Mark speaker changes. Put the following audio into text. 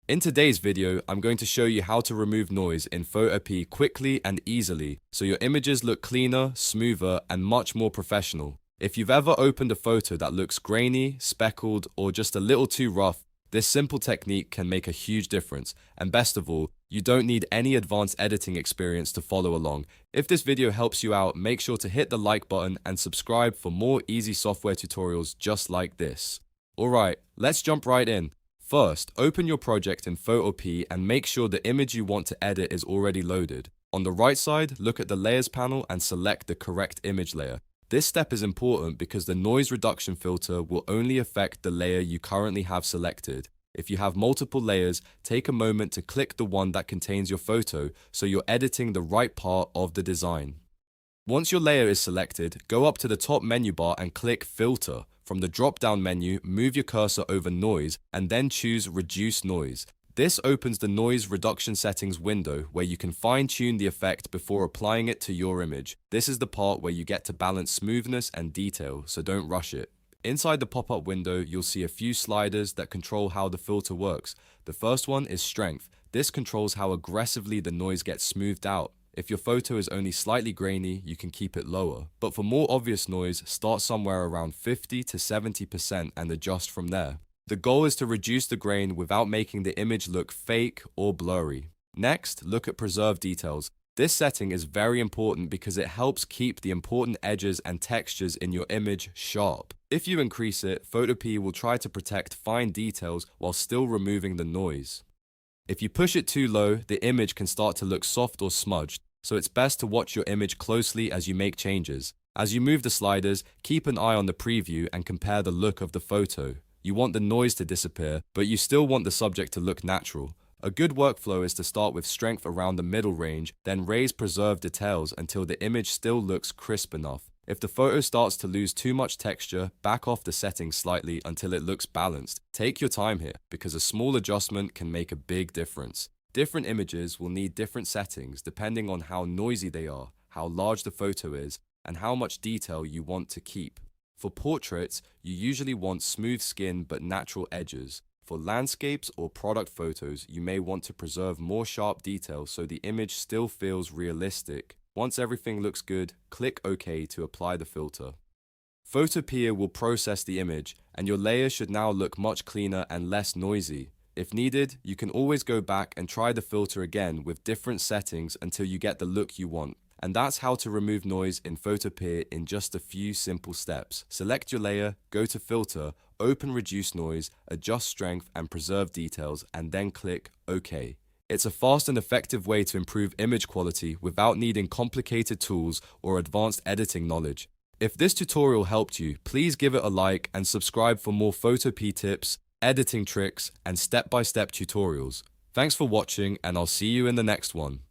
Speaker 1: In today's video, I'm going to show you how to remove noise in Photopea quickly and easily, so your images look cleaner, smoother, and much more professional. If you've ever opened a photo that looks grainy, speckled, or just a little too rough, this simple technique can make a huge difference. And best of all, you don't need any advanced editing experience to follow along. If this video helps you out, make sure to hit the like button and subscribe for more easy software tutorials just like this. Alright, let's jump right in. First, open your project in Photopea and make sure the image you want to edit is already loaded. On the right side, look at the Layers panel and select the correct image layer. This step is important because the noise reduction filter will only affect the layer you currently have selected. If you have multiple layers, take a moment to click the one that contains your photo so you're editing the right part of the design. Once your layer is selected, go up to the top menu bar and click Filter. From the drop-down menu, move your cursor over Noise and then choose Reduce Noise. This opens the noise reduction settings window where you can fine-tune the effect before applying it to your image. This is the part where you get to balance smoothness and detail, so don't rush it. Inside the pop-up window, you'll see a few sliders that control how the filter works. The first one is Strength. This controls how aggressively the noise gets smoothed out. If your photo is only slightly grainy, you can keep it lower. But for more obvious noise, start somewhere around 50 to 70% and adjust from there. The goal is to reduce the grain without making the image look fake or blurry. Next, look at Preserve Details. This setting is very important because it helps keep the important edges and textures in your image sharp. If you increase it, Photopea will try to protect fine details while still removing the noise. If you push it too low, the image can start to look soft or smudged, so it's best to watch your image closely as you make changes. As you move the sliders, keep an eye on the preview and compare the look of the photo. You want the noise to disappear, but you still want the subject to look natural. A good workflow is to start with strength around the middle range, then raise preserved details until the image still looks crisp enough. If the photo starts to lose too much texture, back off the settings slightly until it looks balanced. Take your time here, because a small adjustment can make a big difference. Different images will need different settings depending on how noisy they are, how large the photo is, and how much detail you want to keep. For portraits, you usually want smooth skin but natural edges. For landscapes or product photos, you may want to preserve more sharp detail so the image still feels realistic. Once everything looks good, click OK to apply the filter. Photopea will process the image, and your layer should now look much cleaner and less noisy. If needed, you can always go back and try the filter again with different settings until you get the look you want. And that's how to remove noise in Photopea in just a few simple steps. Select your layer, go to Filter, open Reduce Noise, adjust Strength and Preserve Details, and then click OK. It's a fast and effective way to improve image quality without needing complicated tools or advanced editing knowledge. If this tutorial helped you, please give it a like and subscribe for more Photopea tips, editing tricks, and step-by-step tutorials. Thanks for watching, and I'll see you in the next one.